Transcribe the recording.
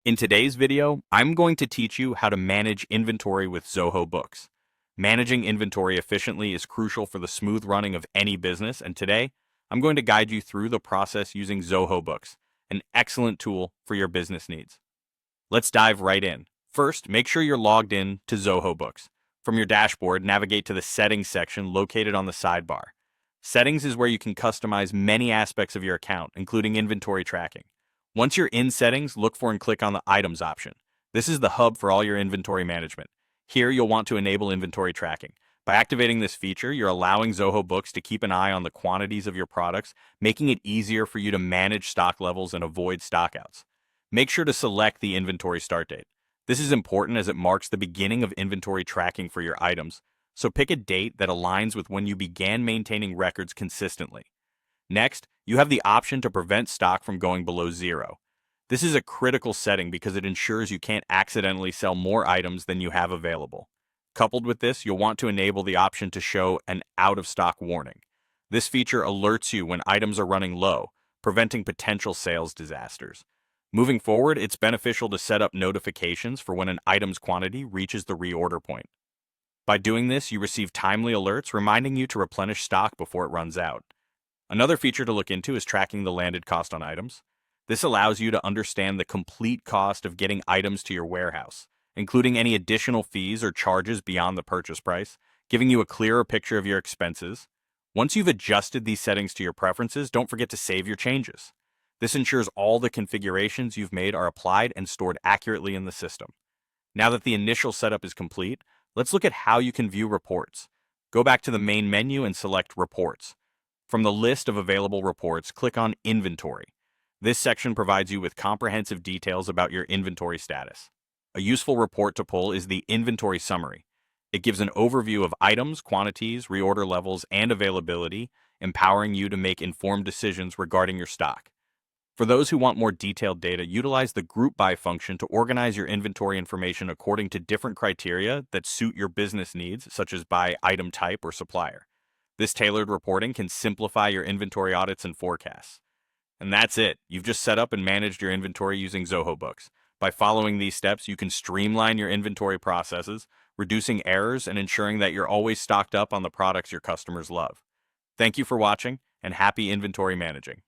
In today's video, I'm going to teach you how to manage inventory with Zoho Books. Managing inventory efficiently is crucial for the smooth running of any business, and today, I'm going to guide you through the process using Zoho Books, an excellent tool for your business needs. Let's dive right in. First, make sure you're logged in to Zoho Books. From your dashboard, navigate to the Settings section located on the sidebar. Settings is where you can customize many aspects of your account, including inventory tracking. Once you're in Settings, look for and click on the Items option. This is the hub for all your inventory management. Here, you'll want to enable inventory tracking. By activating this feature, you're allowing Zoho Books to keep an eye on the quantities of your products, making it easier for you to manage stock levels and avoid stockouts. Make sure to select the inventory start date. This is important as it marks the beginning of inventory tracking for your items, so pick a date that aligns with when you began maintaining records consistently. Next, you have the option to prevent stock from going below zero. This is a critical setting because it ensures you can't accidentally sell more items than you have available. Coupled with this, you'll want to enable the option to show an out-of-stock warning. This feature alerts you when items are running low, preventing potential sales disasters. Moving forward, it's beneficial to set up notifications for when an item's quantity reaches the reorder point. By doing this, you receive timely alerts reminding you to replenish stock before it runs out. Another feature to look into is tracking the landed cost on items. This allows you to understand the complete cost of getting items to your warehouse, including any additional fees or charges beyond the purchase price, giving you a clearer picture of your expenses. Once you've adjusted these settings to your preferences, don't forget to save your changes. This ensures all the configurations you've made are applied and stored accurately in the system. Now that the initial setup is complete, let's look at how you can view reports. Go back to the main menu and select Reports. From the list of available reports, click on Inventory. This section provides you with comprehensive details about your inventory status. A useful report to pull is the Inventory Summary. It gives an overview of items, quantities, reorder levels, and availability, empowering you to make informed decisions regarding your stock. For those who want more detailed data, utilize the Group By function to organize your inventory information according to different criteria that suit your business needs, such as by item type or supplier. This tailored reporting can simplify your inventory audits and forecasts. And that's it. You've just set up and managed your inventory using Zoho Books. By following these steps, you can streamline your inventory processes, reducing errors and ensuring that you're always stocked up on the products your customers love. Thank you for watching, and happy inventory managing.